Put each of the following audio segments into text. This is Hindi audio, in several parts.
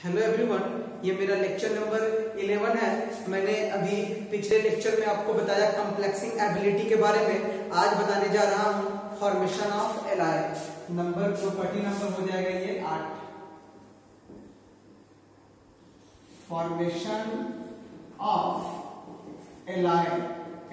हेलो एवरीवन, ये मेरा लेक्चर नंबर 11 है। मैंने अभी पिछले लेक्चर में आपको बताया कॉम्प्लेक्सिंग एबिलिटी के बारे में। आज बताने जा रहा हूँ formation of alloy. Number property number हो जाएगा ये 8। Formation of alloy.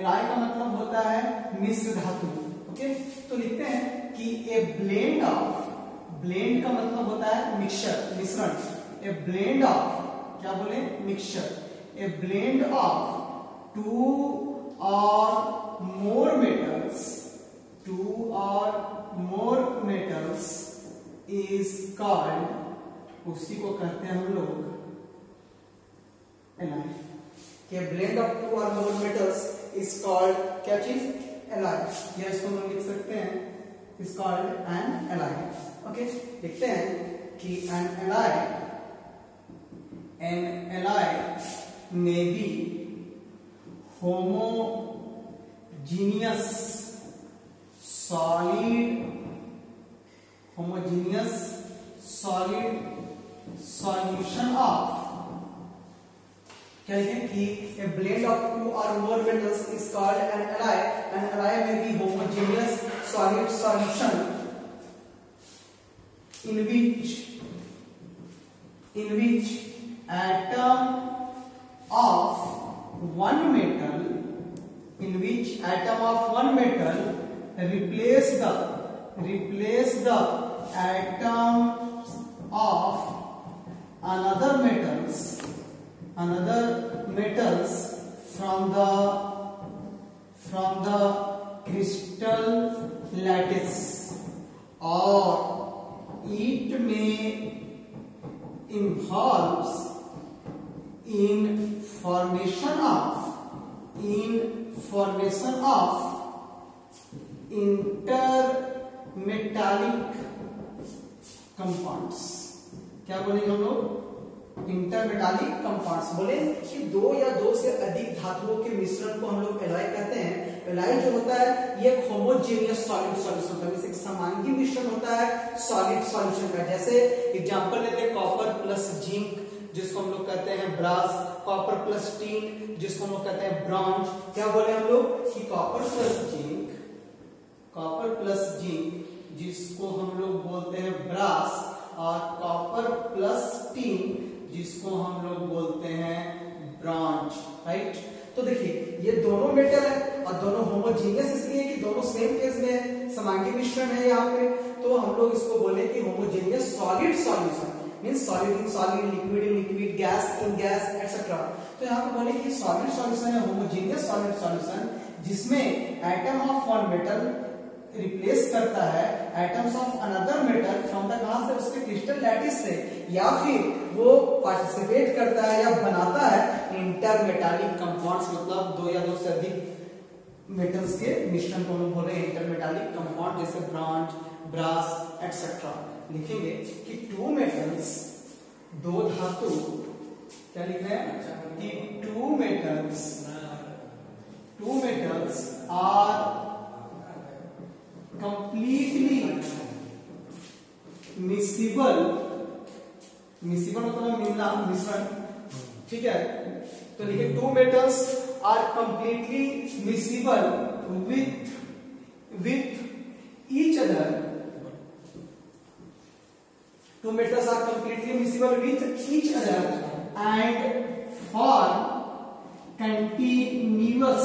एलॉय का मतलब होता है मिश्र धातु। ओके, तो लिखते हैं कि ए ब्लेंड ऑफ, ब्लेंड का मतलब होता है मिक्सचर, मिश्रण। ए ब्लेंड ऑफ, क्या बोले, mixture. A blend of two or more metals, to or more metals is called, उसी को कहते हैं हम लोग एलॉय। कि blend of two or more metals is called क्या चीज, एलॉय। या इसको हम लिख सकते हैं is called an alloy. Okay, लिखते हैं कि an alloy may be homogeneous solid solution of, क्या लिखें कि a blend of two or more metals is called an alloy. An alloy may be homogeneous solid solution in which atom of one metal replace the atoms of another metals from the crystal lattice, or it may involves in formation of intermetallic compounds। क्या बोलेंगे हम लोग, इंटरमेटालिक कंपाउंड्स। बोले कि दो या दो से अधिक धातुओं के मिश्रण को हम लोग एलॉय कहते हैं। एलॉय जो होता है ये होमोजेनियस सॉलिड सॉल्यूशन होता है, जैसे समांगी मिश्रण होता है सॉलिड सॉल्यूशन का। जैसे एग्जांपल लेते हैं कॉपर प्लस जिंक, जिसको हम लोग कहते हैं ब्रास, कॉपर प्लस टीन, जिसको हम लोग कहते हैं ब्रॉन्ज। क्या बोले हम लोग कि कॉपर प्लस जिंक जिसको हम लोग बोलते हैं ब्रास, और कॉपर प्लस टीन जिसको हम लोग बोलते हैं ब्रॉन्ज। राइट, तो देखिए ये दोनों मेटल है और दोनों होमोजेनियस इसलिए कि दोनों सेम केस में समांगी मिश्रण है यहाँ पे। तो हम लोग इसको बोले कि homogeneous solid solution, means solid in solid, liquid in liquid, gas in gas etcetera. तो यहाँ पे बोले कि सॉलिड सॉल्यूशन है होमोजेनियस सॉलिड सॉल्यूशन जिसमें atom of one metal replace करता है atoms of another metal from the, कहां से, उसके क्रिस्टल लैटिस से, या फिर वो पार्टिसिपेट करता है या बनाता है इंटरमेटालिक कंपाउंड्स, मतलब दो या दो से अधिक मेटल्स के मिश्रण को हम बोल रहे हैं इंटरमेटालिक कंपाउंड, जैसे ब्रॉन्ज, ब्रास एक्सेट्रा। लिखेंगे कि टू मेटल्स, दो धातु, क्या लिख रहे हैं कि two metals are completely miscible मतलब मिलना, मिश्रण। ठीक है, तो लिखे two metals are completely miscible with each other। Two metals are completely miscible with each other and form continuous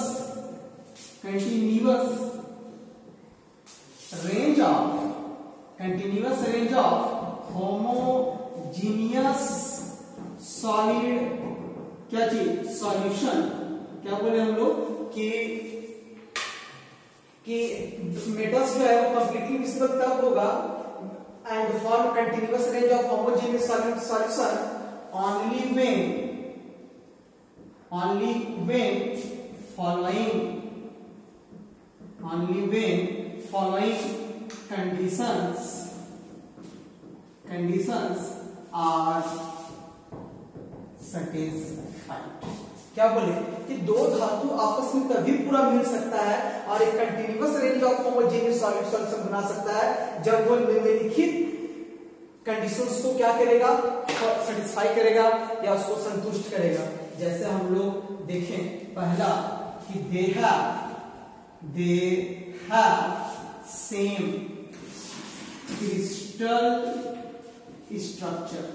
range of homogeneous solid, क्या चीज, सॉल्यूशन। क्या बोले हम लोग कि मेटल्स जो है वो कंप्लीटली मिश्रित तब होगा and form continuous range of homogeneous solution only when following conditions are satisfied। क्या बोले कि दो धातु आपस में तभी पूरा मिल सकता है और एक continuous range of homogeneous solid solution बना सकता है जब वो निम्नलिखित कंडीशंस को क्या करेगा, सेटिस्फाई करेगा या उसको संतुष्ट करेगा। जैसे हम लोग देखें पहला कि दे हैव सेम क्रिस्टल स्ट्रक्चर,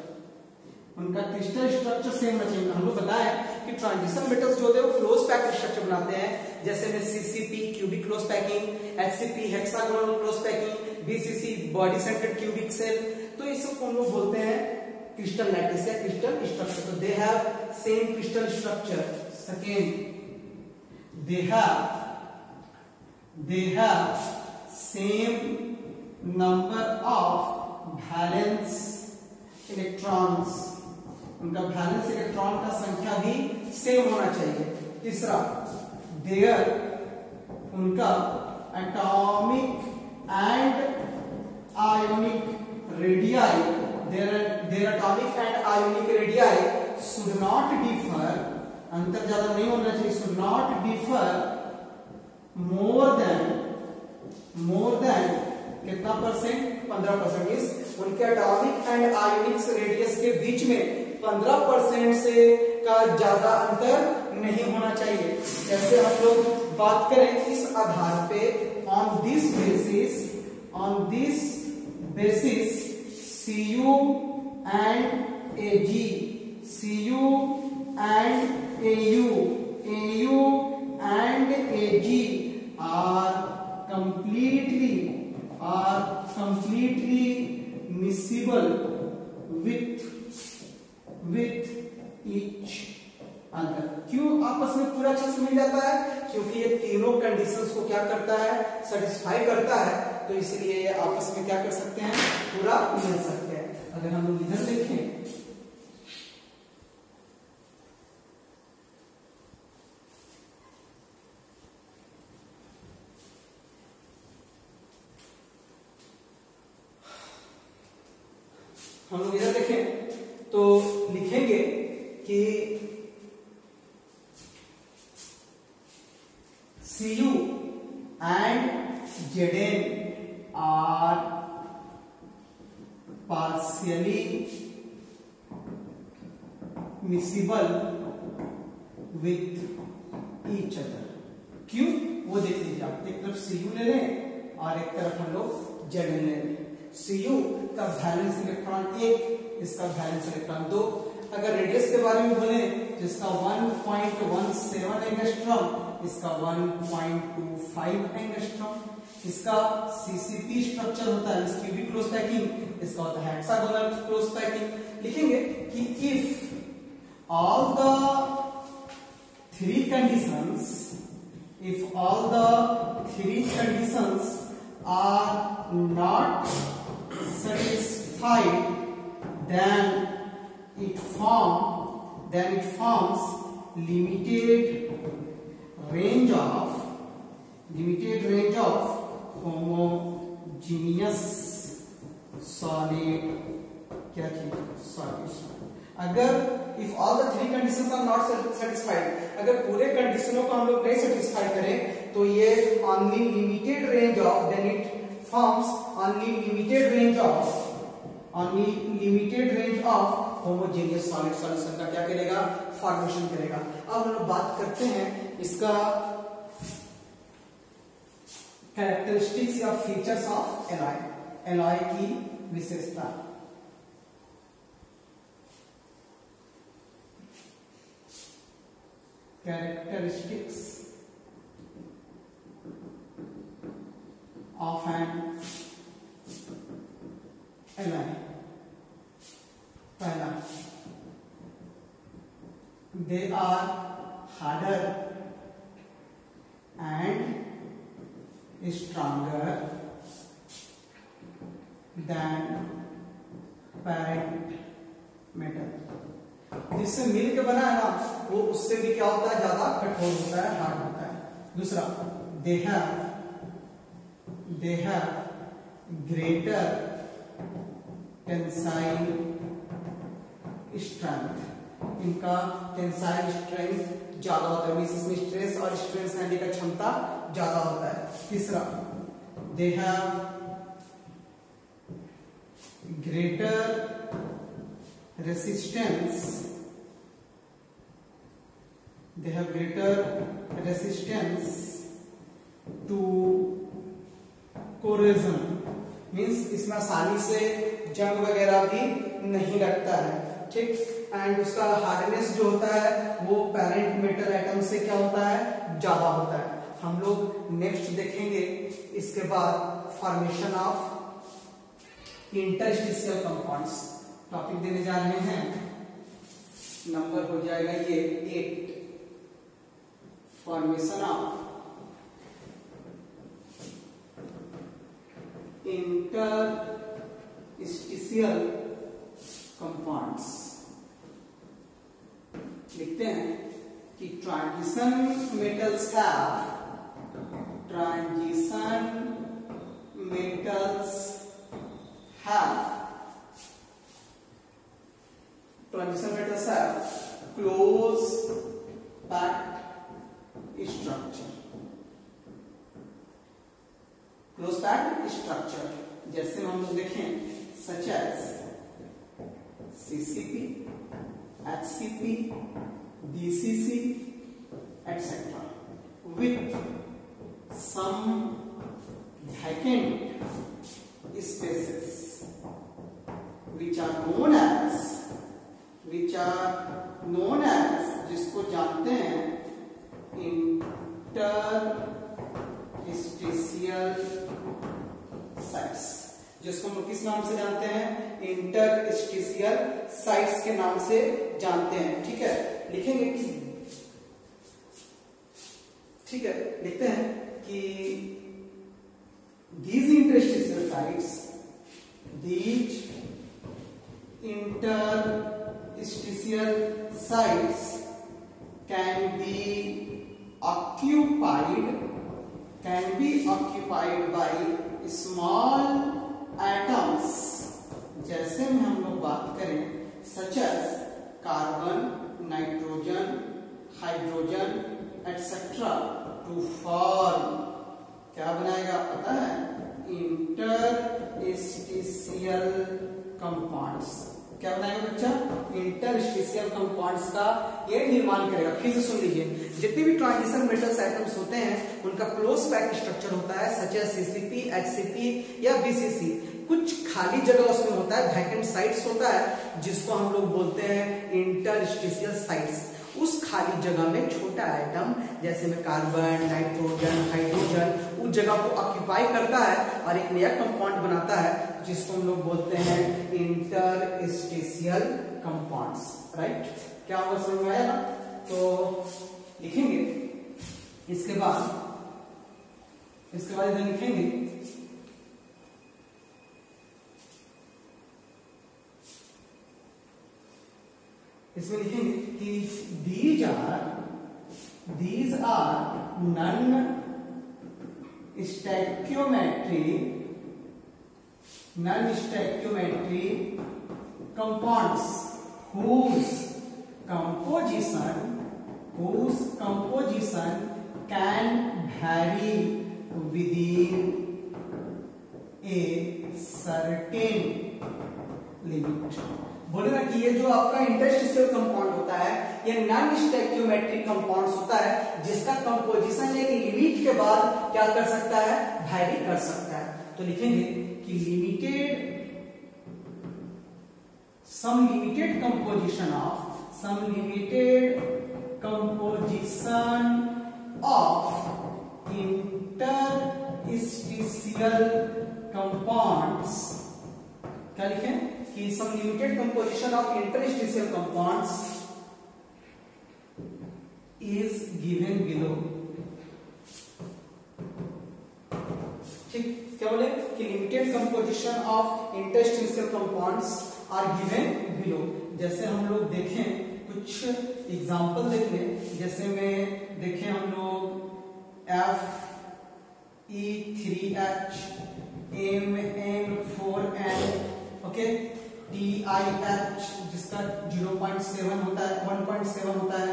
उनका क्रिस्टल स्ट्रक्चर सेम होना चाहिए। हम लोग बताया कि ट्रांजिशन मेटल्स जो होते हैं वो क्लोज पैक्ड स्ट्रक्चर बनाते हैं, जैसे में CCP cubic close packing, HCP hexagonal close packing, BCC body centred cubic cell, तो ये सब हम लोग बोलते हैं क्रिस्टल लैटिस या क्रिस्टल स्ट्रक्चर। तो they have same crystal structure. Second, they have same number of valence electrons, उनका वैलेंस इलेक्ट्रॉन का संख्या भी सेम होना चाहिए। तीसरा, देयर उनका atomic and ionic radii, their atomic and ionic radii should not differ, अंतर ज्यादा नहीं होना चाहिए, should not differ more than कितना परसेंट, 15%। इस उनके एटॉमिक एंड आयोनिक रेडियस के बीच में 15% से का ज्यादा अंतर नहीं होना चाहिए। जैसे हम लोग बात करें इस आधार पे, on this basis Cu and Ag, Cu and Au and Ag are completely miscible with each other। क्यों आपस में पूरा अच्छा से मिल जाता है? क्योंकि ये तीनों कंडीशंस को क्या करता है, सेटिस्फाई करता है, तो इसलिए ये आपस में क्या कर सकते हैं, पूरा मिल सकते हैं। अगर हम लोग इधर देखें, हम लोग इधर देखें तो लिखेंगे कि Cu and Zn are partially miscible with each other। क्यों, वो देख लीजिए आप, एक तरफ Cu ले लें और एक तरफ हम लोग Zn ले लें। Cu का वैलेंस इलेक्ट्रॉन 1, इसका वैलेंस इलेक्ट्रॉन 2। अगर रेडियस के बारे में बोले तो इसका 1.17 एंगस्ट्रॉम, इसका 1.25 एंगस्ट्रॉम। इसका सीसीपी स्ट्रक्चर होता है, इसकी भी क्लोज पैकिंग, इसका होता है हेक्सागोनल क्लोज पैकिंग। लिखेंगे कि if all the three conditions are not satisfied, then it forms limited range of homogeneous solid क्या चीज सॉल्यूशन। अगर if all the three conditions are not satisfied, अगर पूरे कंडीशनों को हम लोग नहीं सेटिस्फाई करें तो ये only limited range of, then it forms only limited range of homogeneous solid solution का क्या करेगा, फॉर्मेशन करेगा। अब हम लोग बात करते हैं इसका कैरेक्टरिस्टिक्स या फीचर्स ऑफ एलॉय की विशेषता। Characteristics of an alloy। पहला, they are harder and stronger than parent metal। जिससे मिल के बना है ना, वो उससे भी क्या होता है, ज्यादा कठोर होता है, हार्ड होता है। दूसरा, they have greater tensile strength, इनका टेंसाइल स्ट्रेंथ ज्यादा होता है, मींस इसमें स्ट्रेस और स्ट्रेन सहने का क्षमता ज्यादा होता है। तीसरा, they have greater resistance, they have greater resistance to corrosion, means इसमें आसानी से जंग वगैरह भी नहीं लगता है, ठीक। एंड उसका हार्डनेस जो होता है वो पेरेंट मेटल एटम से क्या होता है, ज्यादा होता है। हम लोग नेक्स्ट देखेंगे इसके बाद formation of interstitial compounds, topic देने जा रहे हैं, नंबर हो जाएगा ये 8, फॉर्मेशन ऑफ इंटरस्टिशियल कंपाउंड्स। लिखते हैं कि transition metals have close packed structure, जैसे हम लोग देखें such as CCP, HCP, DCC, etc. with some vacant spaces which are known as जिसको जानते हैं इंटरस्टिशियल साइट्स, जिसको हम किस नाम से जानते हैं, इंटरस्टिशियल साइट्स के नाम से जानते हैं, ठीक है। लिखेंगे कि, ठीक है, लिखते हैं कि these interstitial sites can be occupied by small atoms, जैसे में हम लोग बात करें such as carbon, nitrogen, hydrogen etc. to form, क्या बनाएगा पता है, इंटरस्टिशियल कंपाउंड्स। क्या बनाएगा बच्चा, इंटरस्टिशियल कंपाउंड्स का ये निर्माण करेगा। फिर से सुन लीजिए, जितने भी ट्रांजिशन मेटल्स आइटम्स होते हैं उनका क्लोज पैक स्ट्रक्चर होता है सच एज सीसीपी, एचसीपी या बीसीसी। कुछ खाली जगह उसमें होता है, वैकेंट साइट्स होता है, जिसको हम लोग बोलते हैं इंटरस्टिशियल साइट्स। उस खाली जगह में छोटा आइटम जैसे में कार्बन, नाइट्रोजन, हाइड्रोजन उस जगह को ऑक्यूपाई करता है और एक नया कंपाउंड बनाता है, जिसको हम लोग बोलते हैं इंटरस्टिशियल कंपाउंड्स, राइट। क्या होगा, समझ में आया ना? तो लिखेंगे इसके बाद इधर लिखेंगे इसमें लिखेंगे कि these are non-stoichiometry compounds whose composition can vary within a certain limit। बोले ना कि ये जो आपका इंटरस्टिशियल कंपाउंड होता है ये नॉन स्टोइकियोमेट्रिक कंपाउंड्स होता है, जिसका कंपोजिशन एक लिमिट के बाद क्या कर सकता है, वैरी कर सकता है। तो लिखेंगे कि some limited composition of interstitial compounds, क्या लिखें कि some limited composition of interstitial compounds is given below। ठीक, क्या बोले कि limited composition of interstitial compounds are given below. जैसे हम लोग देखें कुछ एग्जांपल देखें, जैसे में देखें हम लोग Fe3H MN4N, ओके, TiH जिसका 0.7 होता है, 1.7 होता है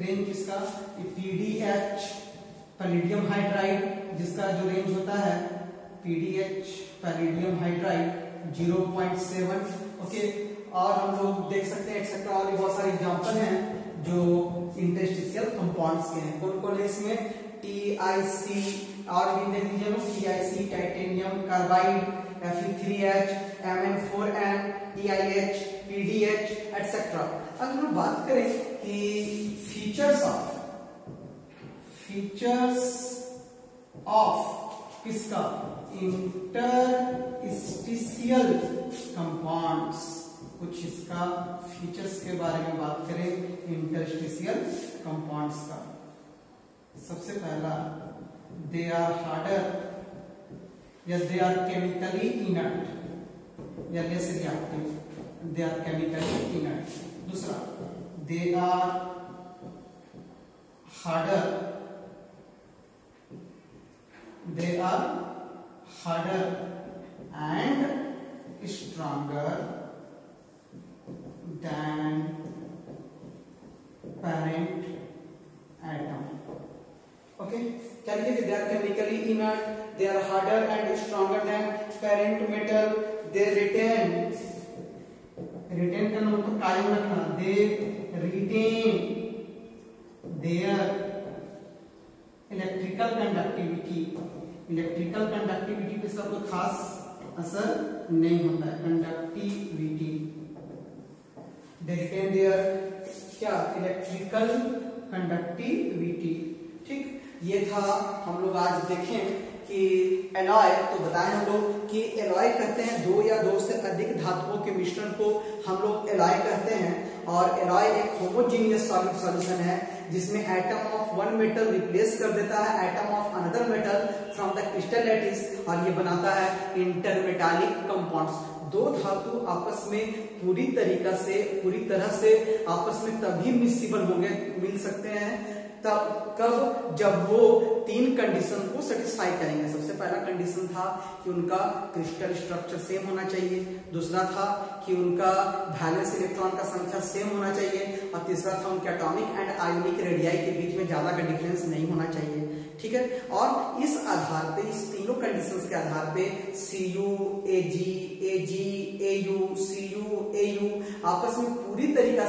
रेंज जिसका, PDH पैलिडियम हाइड्राइड जिसका जो रेंज होता है PDH पैलिडियम हाइड्राइड 0.7, ओके। और हम लोग देख सकते हैं एक्सेट्रा, और भी बहुत सारे एग्जांपल हैं जो इंटरस्टिशियल कंपाउंड्स के हैं। कौन कौन है इसमें? TiC, और भी देख लीजिए लोग, TiC, titanium carbide, Fe3H, Mn4n, TiH, PDH etcetera. अगर हम बात करें कि फीचर्स ऑफ किसका? Interstitial compounds. कुछ इसका फीचर्स के बारे में बात करें इंटरस्टिशियल कंपाउंड्स का। सबसे पहला, दे आर हार्डर या दे आर केमिकली इनर्ट या less reactive, they are chemically inert. दूसरा, they are harder, they are harder and stronger than parent atom, okay। क्या लिखे? they are chemically inert, they are harder and stronger than parent metal, they retain का मतलब कायम रखना, they retain their electrical conductivity पे इसका कोई खास असर नहीं होता है। कंडक्टिविटी, दे रिटेन देयर क्या? इलेक्ट्रिकल कंडक्टिविटी, ठीक। ये था, हम लोग आज देखें कि एलॉय, तो बताएं हम लोग कि एलॉय कहते हैं दो या दो से अधिक धातुओं के मिश्रण को हम लोग एलॉय कहते हैं। और एलॉय एक होमोजेनियस सॉलिड सॉल्यूशन है जिसमें atom of one metal replace कर देता है atom of another metal from the crystal lattice, और ये बनाता है इंटरमेटालिक कंपाउंड्स। दो धातु आपस में पूरी तरह से आपस में तभी मिक्सिबल होंगे, मिल सकते हैं तब कब? जब वो तीन कंडीशन को सेटिस्फाई करेंगे। सबसे पहला कंडीशन था कि उनका क्रिस्टल स्ट्रक्चर सेम होना चाहिए, दूसरा था कि उनका वैलेंस इलेक्ट्रॉन का संख्या सेम होना चाहिए, और तीसरा था उनके एटॉमिक एंड आयोनिक रेडियाई के बीच में ज्यादा का डिफरेंस नहीं होना चाहिए, ठीक है। और इस आधार पे, इस तीनों कंडीशंस के आधार पे Cu, Ag, Ag, Au, Cu, Au आपस में पूरी तरह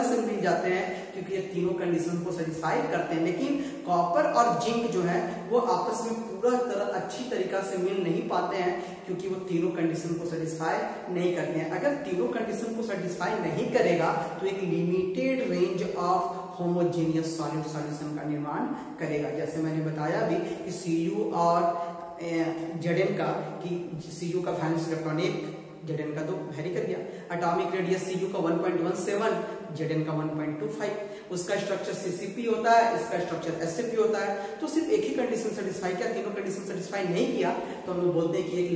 से मिल जाते हैं क्योंकि ये तीनों कंडीशन को सेटिस्फाई करते हैं। लेकिन कॉपर और जिंक जो है वो आपस में अच्छी तरीका से मिल नहीं पाते हैं क्योंकि वो तीनों कंडीशन को सेटिस्फाई नहीं करते हैं। अगर तीनों कंडीशन को सेटिस्फाई नहीं करेगा तो एक limited range of homogeneous solid solution का निर्माण करेगा। जैसे मैंने बताया भी कि Cu और Zn का, कि Cu का वैलेंस इलेक्ट्रॉन 1, Zn का 2, वेरी कर गया। एटॉमिक रेडियस Cu का 1.17, Zn का 1.25, उसका स्ट्रक्चर CCP होता है, इसका स्ट्रक्चर SCP होता है। तो सिर्फ एक ही कंडीशन सेटिस्फाई किया, तीनों कंडीशन सेटिस्फाई नहीं किया, तो हम लोग बोलते हैं कि एक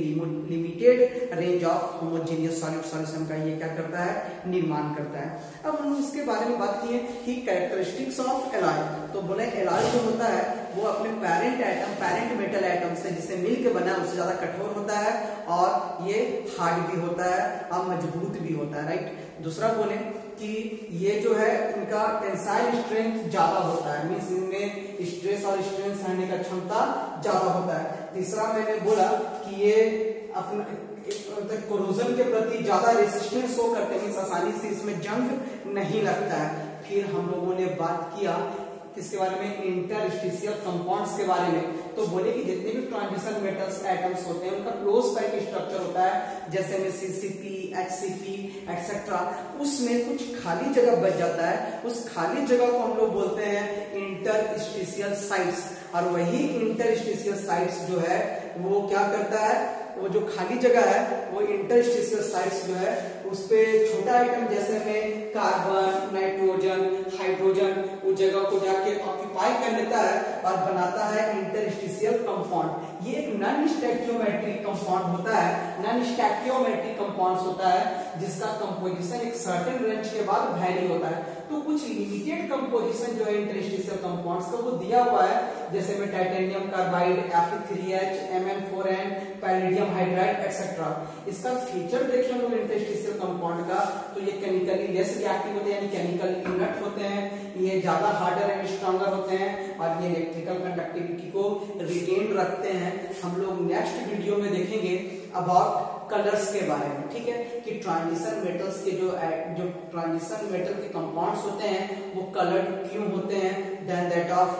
limited range of homogeneous solid solution का ये क्या करता है? निर्माण करता है। अब हम इसके बारे में बात किए कि कैरेक्टरिस्टिक्स ऑफ एलॉय। तो बोले एलॉय जो होता है वो अपने पैरेंट मेटल एटम से जिसे मिल के बना है उससे ज्यादा कठोर होता है और ये हार्ड भी होता है और मजबूत भी होता है, राइट। दूसरा बोले कि ये जो है इनका टेंसाइल स्ट्रेंथ ज्यादा होता है, मींस इनमें स्ट्रेस और स्ट्रेन सहने का क्षमता ज्यादा होता है। तीसरा मैंने बोला कि ये अपना कोरोजन के प्रति ज्यादा रेसिस्टेंस शो करते हैं, आसानी से इसमें जंग नहीं लगता है। फिर हम लोगों ने बात किया किसके बारे में? इंटरस्टिशियल कंपाउंड्स के बारे में। तो बोले कि जितने भी ट्रांजिशन मेटल्स एटम्स होते हैं उनका क्लोज पैक स्ट्रक्चर होता है, जैसे में CCP, HCP एक्सेट्रा, उसमें कुछ खाली जगह बच जाता है। उस खाली जगह को हम लोग बोलते हैं इंटरस्टिशियल साइट्स। और वही इंटरस्टिशियल साइट्स जो है वो क्या करता है? वो जो खाली जगह है वो इंटरस्टिशियल साइट्स जो है उस पे छोटा आइटम जैसे में कार्बन, नाइट्रोजन, हाइड्रोजन उस जगह को जाके ऑक्यूपाई कर लेता है और बनाता है इंटरस्टिशियल कंपाउंड। ये एक नॉन स्टैकियोमेट्रिक कंपाउंड होता है, नॉन स्टैकियोमेट्रिक कंपाउंड्स होता है जिसका कंपोजिशन एक सर्टेन रेंज के बाद वैरी होता है। तो कुछ लिमिटेड कंपोजिशन जो है इंटरस्टिशियल कंपाउंड्स का वो दिया हुआ है, जैसे में titanium carbide, Fe3H, Mn4n, palladium hydride etcetera. इसका फीचर देखिए हम लोग इंटरस्टिशियल कंपाउंड का, तो ये केमिकली लेस रिएक्टिव होते हैं यानी केमिकल इनर्ट होते हैं, ये ज्यादा हार्डर एंड स्ट्रॉन्गर होते हैं और ये इलेक्ट्रिकल कंडक्टिविटी को रिटेन रखते हैं। हम लोग नेक्स्ट वीडियो में देखेंगे अबाउट कलर्स के बारे में, ठीक है, कि ट्रांजिशन मेटल्स के जो ट्रांजिशन मेटल के कंपाउंड्स होते हैं वो कलर्ड क्यों होते हैं than that of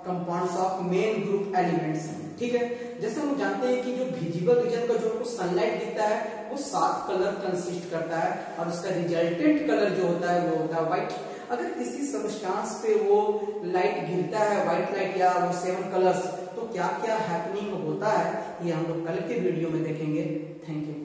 compounds of main group elements, ठीक है। जैसे हम जानते हैं कि जो विजिबल रीजन का जो हमको सनलाइट दिखता है वो 7 कलर कंसिस्ट करता है और उसका रिजल्टेंट कलर जो होता है वो होता है व्हाइट। अगर किसी सबस्टेंस पे वो लाइट गिरता है, व्हाइट लाइट या वो 7 कलर्स, तो क्या क्या हैपनिंग होता है ये हम लोग कल के वीडियो में देखेंगे। Thank you.